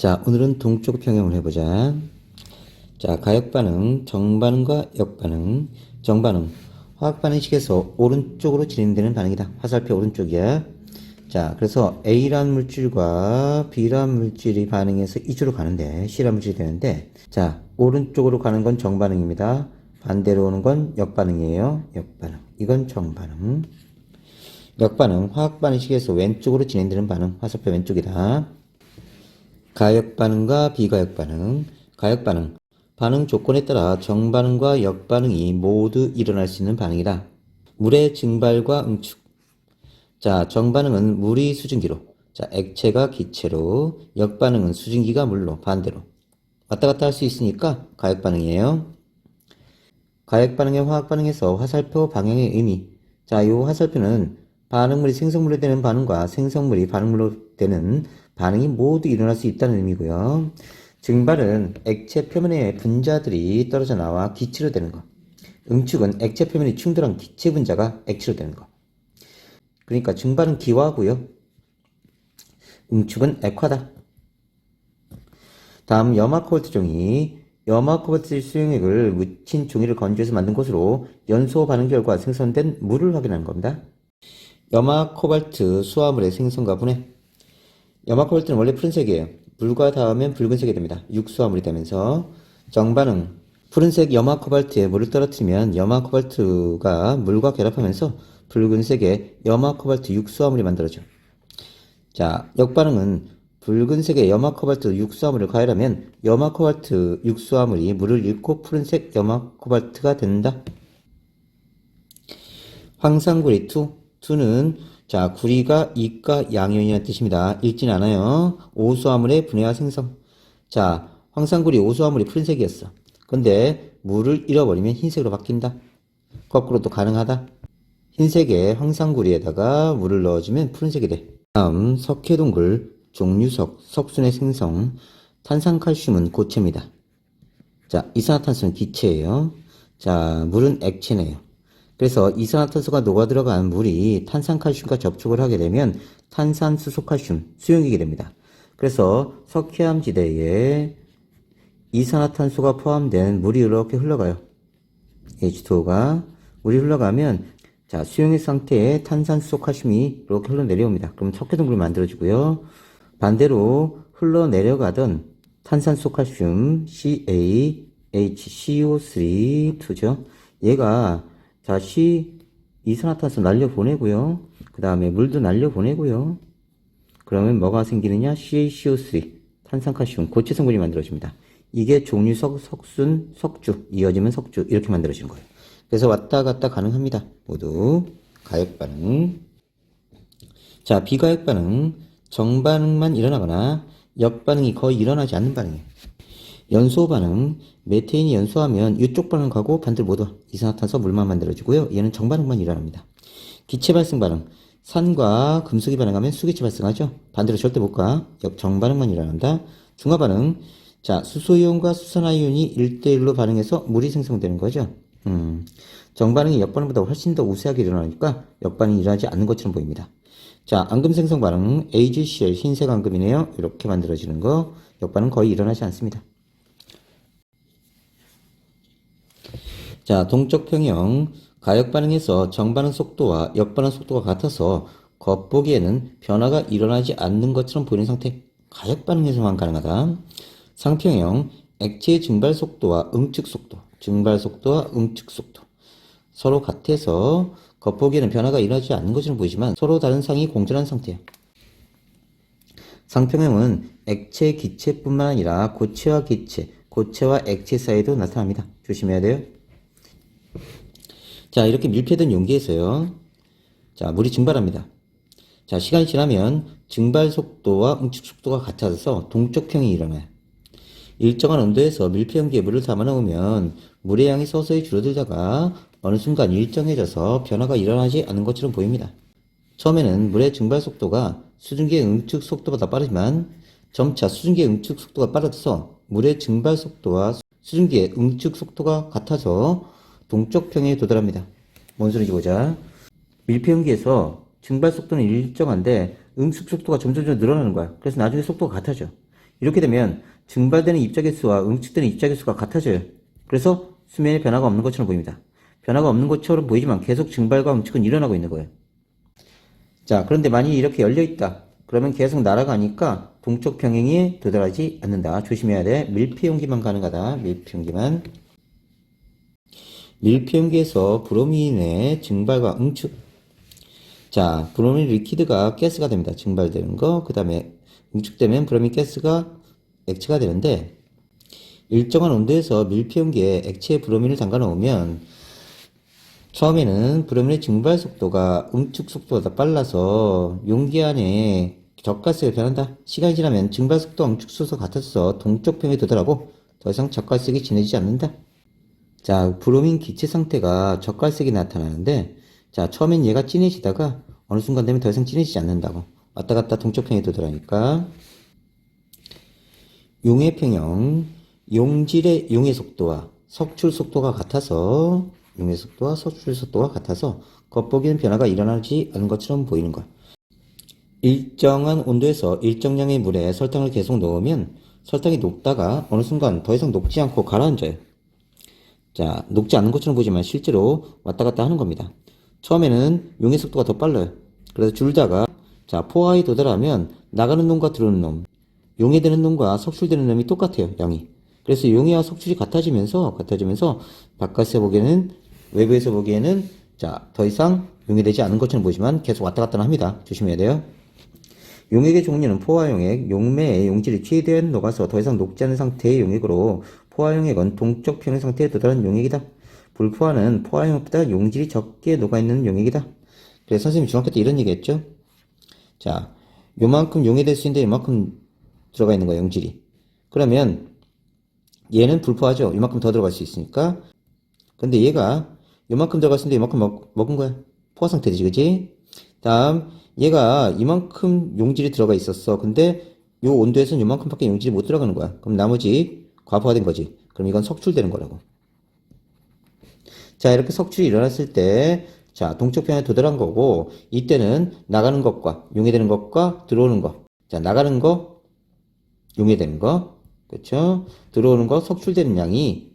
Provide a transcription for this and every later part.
자, 오늘은 동쪽 평형을 해보자. 자, 가역반응, 정반응과 역반응. 정반응, 화학반응식에서 오른쪽으로 진행되는 반응이다. 화살표 오른쪽이야. 자, 그래서 A란 물질과 B란 물질이 반응해서 이쪽으로 가는데, C란 물질이 되는데, 자, 오른쪽으로 가는 건 정반응입니다. 반대로 오는 건 역반응이에요. 역반응. 이건 정반응. 역반응, 화학반응식에서 왼쪽으로 진행되는 반응. 화살표 왼쪽이다. 가역반응과 비가역반응. 가역반응, 반응 조건에 따라 정반응과 역반응이 모두 일어날 수 있는 반응이다. 물의 증발과 응축. 자, 정반응은 물이 수증기로, 자, 액체가 기체로, 역반응은 수증기가 물로, 반대로 왔다 갔다 할 수 있으니까 가역반응이에요. 가역반응의 화학반응에서 화살표 방향의 의미. 자, 이 화살표는 반응물이 생성물로 되는 반응과 생성물이 반응물로 되는 반응이 모두 일어날 수 있다는 의미고요. 증발은 액체 표면의 분자들이 떨어져 나와 기체로 되는 것. 응축은 액체 표면이 충돌한 기체 분자가 액체로 되는 것. 그러니까 증발은 기화고요. 응축은 액화다. 다음 염화 코발트 종이. 염화 코발트 수용액을 묻힌 종이를 건조해서 만든 것으로 연소 반응 결과 생성된 물을 확인하는 겁니다. 염화 코발트 수화물의 생성과 분해. 염화 코발트는 원래 푸른색이에요. 물과 닿으면 붉은색이 됩니다. 육수화물이 되면서. 정반응, 푸른색 염화 코발트에 물을 떨어뜨리면 염화 코발트가 물과 결합하면서 붉은색의 염화 코발트 육수화물이 만들어져. 자, 역반응은 붉은색의 염화 코발트 육수화물을 가열하면 염화 코발트 육수화물이 물을 잃고 푸른색 염화 코발트가 된다. 황상구리 2는 자, 구리가 이가 양이온이라는 뜻입니다. 읽진 않아요. 오수화물의 분해와 생성. 자, 황상구리 오수화물이 푸른색이었어. 근데 물을 잃어버리면 흰색으로 바뀐다. 거꾸로도 가능하다. 흰색의 황상구리에다가 물을 넣어주면 푸른색이 돼. 다음 석회동굴, 종류석, 석순의 생성. 탄산칼슘은 고체입니다. 자, 이산화탄소는 기체예요. 자, 물은 액체네요. 그래서 이산화탄소가 녹아들어간 물이 탄산칼슘과 접촉을 하게 되면 탄산수소칼슘, 수용액이 됩니다. 그래서 석회암지대에 이산화탄소가 포함된 물이 이렇게 흘러가요. H2O가 물이 흘러가면 자, 수용액 상태에 탄산수소칼슘이 이렇게 흘러내려옵니다. 그럼 석회동굴이 만들어지고요. 반대로 흘러내려가던 탄산수소칼슘 CaHCO3,2죠. 얘가 자, 이산화탄소 날려보내고요. 그 다음에 물도 날려보내고요. 그러면 뭐가 생기느냐? CaCO3, 탄산칼슘, 고체 성분이 만들어집니다. 이게 종류석, 석순, 석주, 이어지면 석주 이렇게 만들어지는 거예요. 그래서 왔다 갔다 가능합니다. 모두 가역반응. 자, 비가역반응, 정반응만 일어나거나 역반응이 거의 일어나지 않는 반응이에요. 연소반응, 메테인이 연소하면 이쪽 반응 가고 반대로 못 와. 이산화탄소 물만 만들어지고요. 얘는 정반응만 일어납니다. 기체 발생 반응, 산과 금속이 반응하면 수기체 발생하죠. 반대로 절대 못 가. 정반응만 일어난다. 중화반응, 자, 수소이온과 수산화이온이 1대1로 반응해서 물이 생성되는 거죠. 정반응이 역반응보다 훨씬 더 우세하게 일어나니까 역반응이 일어나지 않는 것처럼 보입니다. 자, 앙금 생성 반응, AgCl, 흰색 앙금이네요. 이렇게 만들어지는 거, 역반응 거의 일어나지 않습니다. 자, 동적 평형, 가역반응에서 정반응 속도와 역반응 속도가 같아서 겉보기에는 변화가 일어나지 않는 것처럼 보이는 상태. 가역반응에서만 가능하다. 상평형, 액체의 증발 속도와 응축 속도, 증발 속도와 응축 속도. 서로 같아서 겉보기에는 변화가 일어나지 않는 것처럼 보이지만 서로 다른 상이 공존한 상태예요. 상평형은 액체, 기체뿐만 아니라 고체와 기체, 고체와 액체 사이에도 나타납니다. 조심해야 돼요. 자, 이렇게 밀폐된 용기에서요. 자, 물이 증발합니다. 자, 시간이 지나면 증발 속도와 응축 속도가 같아져서 동적평이 일어나요. 일정한 온도에서 밀폐 용기에 물을 담아 넣으면 물의 양이 서서히 줄어들다가 어느 순간 일정해져서 변화가 일어나지 않는 것처럼 보입니다. 처음에는 물의 증발 속도가 수증기의 응축 속도보다 빠르지만 점차 수증기의 응축 속도가 빠르서 물의 증발 속도와 수증기의 응축 속도가 같아서 동적평에 도달합니다. 뭔 소리인지 보자. 밀폐용기에서 증발 속도는 일정한데 응축 속도가 점점 늘어나는 거야. 그래서 나중에 속도가 같아져. 이렇게 되면 증발되는 입자개수와 응축되는 입자개수가 같아져요. 그래서 수면에 변화가 없는 것처럼 보입니다. 변화가 없는 것처럼 보이지만 계속 증발과 응축은 일어나고 있는 거예요. 자, 그런데 만약 이렇게 열려있다. 그러면 계속 날아가니까 동쪽 평행에 도달하지 않는다. 조심해야 돼. 밀폐용기만 가능하다. 밀폐용기만. 밀폐용기에서 브로민의 증발과 응축. 자, 브로민 리퀴드가 가스가 됩니다. 증발되는 거. 그 다음에 응축되면 브로민 가스가 액체가 되는데, 일정한 온도에서 밀폐용기에 액체 브로민을 담가 놓으면 처음에는 브로민의 증발 속도가 응축 속도보다 빨라서 용기 안에 적가스가 변한다. 시간이 지나면 증발 속도와 응축 속도가 같아서 동쪽 평에 도달하고 더 이상 적갈색이 진해지지 않는다. 자, 브로민 기체 상태가 적갈색이 나타나는데, 자, 처음엔 얘가 진해지다가 어느 순간 되면 더 이상 진해지지 않는다고. 왔다 갔다 동쪽 평에 도달하니까. 용해 평형, 용질의 용해 속도와 석출 속도가 같아서, 용해 속도와 석출 속도가 같아서 겉보기는 변화가 일어나지 않은 것처럼 보이는 것. 일정한 온도에서 일정량의 물에 설탕을 계속 넣으면 설탕이 녹다가 어느 순간 더 이상 녹지 않고 가라앉아요. 자, 녹지 않는 것처럼 보이지만 실제로 왔다 갔다 하는 겁니다. 처음에는 용해 속도가 더 빨라요. 그래서 줄다가, 자, 포화에 도달하면 나가는 놈과 들어오는 놈, 용해되는 놈과 석출되는 놈이 똑같아요, 양이. 그래서 용해와 석출이 같아지면서 바깥에서 보기에는, 외부에서 보기에는, 자, 더 이상 용해되지 않은 것처럼 보이지만 계속 왔다 갔다 합니다. 조심해야 돼요. 용액의 종류는 포화용액, 용매의 용질이 최대한 녹아서 더 이상 녹지 않은 상태의 용액으로, 포화용액은 동쪽 평행 상태에 도달한 용액이다. 불포화는 포화용액보다 용질이 적게 녹아있는 용액이다. 그래서 선생님이 중학교 때 이런 얘기 했죠? 자, 요만큼 용해될 수 있는데 요만큼 들어가 있는 거야, 용질이. 그러면 얘는 불포화죠. 요만큼 더 들어갈 수 있으니까. 근데 얘가 요만큼 들어갔을 때 요만큼 먹은 거야. 포화 상태지, 그지? 다음, 얘가 이만큼 용질이 들어가 있었어. 근데 요 온도에서는 요만큼밖에 용질이 못 들어가는 거야. 그럼 나머지 과포화된 거지. 그럼 이건 석출되는 거라고. 자, 이렇게 석출이 일어났을 때, 자, 동쪽 편에 도달한 거고, 이때는 나가는 것과 용해되는 것과 들어오는 것. 자, 나가는 거, 용해되는 거, 그쵸? 들어오는 거, 석출되는 양이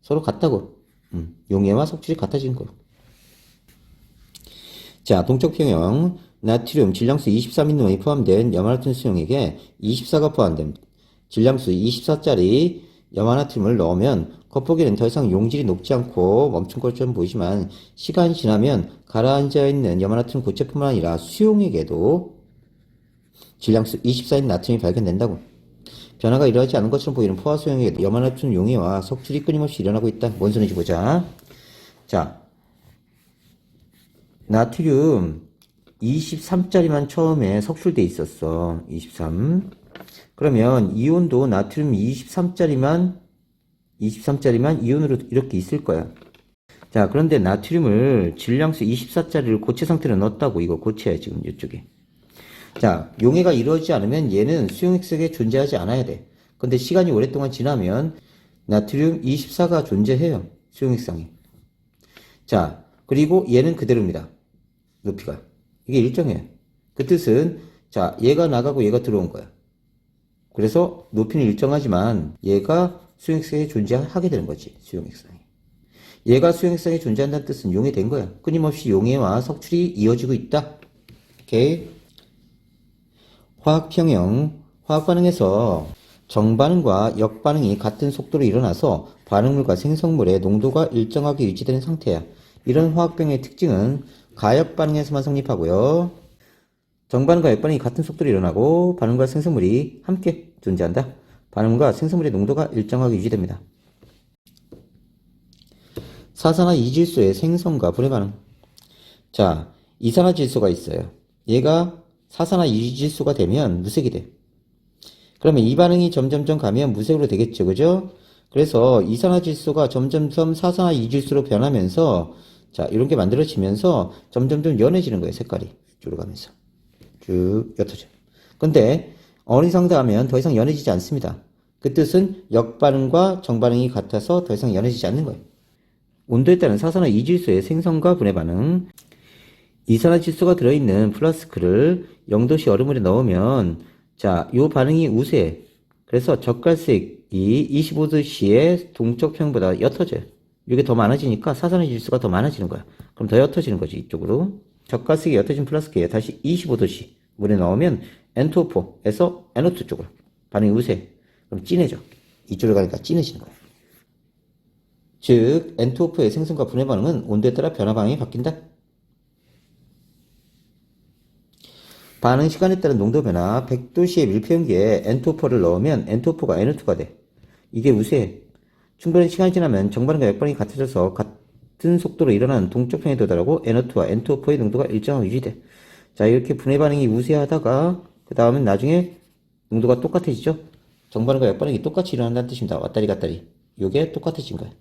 서로 같다고. 용해와 석출이 같아진 거. 자, 동쪽 평형, 나트륨 질량수 23mg이 포함된 염화나트륨 수용액에 24가 포함된 질량수 24짜리 염화나트륨을 넣으면 겉보기에는 더 이상 용질이 녹지 않고 멈춘 것처럼 보이지만 시간이 지나면 가라앉아 있는 염화나트륨 고체뿐만 아니라 수용액에도 질량수 24인 나트륨이 발견된다고. 변화가 일어나지 않은 것처럼 보이는 포화 수용액에 염화나트륨 용해와 석출이 끊임없이 일어나고 있다. 뭔 소리인지 보자. 자, 나트륨 23짜리만 처음에 석출돼 있었어. 23. 그러면 이온도 나트륨 23짜리만 이온으로 이렇게 있을 거야. 자, 그런데 나트륨을 질량수 24짜리를 고체 상태로 넣었다고. 이거 고체야, 지금 이쪽에. 자, 용해가 이루어지지 않으면 얘는 수용액 속에 존재하지 않아야 돼. 근데 시간이 오랫동안 지나면 나트륨 24가 존재해요. 수용액상에. 자, 그리고 얘는 그대로입니다. 높이가. 이게 일정해요. 그 뜻은, 자, 얘가 나가고 얘가 들어온 거야. 그래서 높이는 일정하지만 얘가 수용액상에 존재하게 되는 거지. 수용액상에. 얘가 수용액상에 존재한다는 뜻은 용해된 거야. 끊임없이 용해와 석출이 이어지고 있다. 오케이. 화학평형. 화학반응에서 정반응과 역반응이 같은 속도로 일어나서 반응물과 생성물의 농도가 일정하게 유지되는 상태야. 이런 화학병의 특징은 가역반응에서만 성립하고요. 정반응과 역반응이 같은 속도로 일어나고 반응과 생성물이 함께 존재한다. 반응과 생성물의 농도가 일정하게 유지됩니다. 사산화 이질소의 생성과 분해 반응. 자, 이산화질소가 있어요. 얘가 사산화 이질소가 되면 무색이 돼. 그러면 이 반응이 점점점 가면 무색으로 되겠죠, 그죠? 그래서 이산화질소가 점점점 사산화 이질소로 변하면서, 자, 이런 게 만들어지면서 점점점 연해지는 거예요, 색깔이. 쭉 가면서. 쭉 옅어져. 근데 어느 이상 하면 더 이상 연해지지 않습니다. 그 뜻은 역반응과 정반응이 같아서 더 이상 연해지지 않는 거예요. 온도에 따른 사산화 이질소의 생성과 분해 반응. 이산화질소가 들어있는 플라스크를 0도씨 얼음물에 넣으면, 자, 요 반응이 우세. 그래서 젓갈색이 25도씨의 동적 평형보다 옅어져요. 이게 더 많아지니까 사선의 질소가 더 많아지는 거야. 그럼 더 옅어지는 거지, 이쪽으로. 젓갈색이 옅어진 플라스크에 다시 25도씨 물에 넣으면 N2O4에서 NO2 쪽으로 반응이 우세. 그럼 진해져. 이쪽으로 가니까 진해지는 거야. 즉, N2O4의 생성과 분해 반응은 온도에 따라 변화 방향이 바뀐다. 반응 시간에 따른 농도 변화, 100도씨의 밀폐용기에 N2O4를 넣으면 N2O4가 NO2가 돼. 이게 우세해. 충분한 시간이 지나면 정반응과 역반응이 같아져서 같은 속도로 일어나는 동적 평에 도달하고 NO2와 N2O4의 농도가 일정하게 유지돼. 자, 이렇게 분해 반응이 우세하다가 그 다음엔 나중에 농도가 똑같아지죠? 정반응과 역반응이 똑같이 일어난다는 뜻입니다. 왔다리 갔다리. 요게 똑같아진 거야.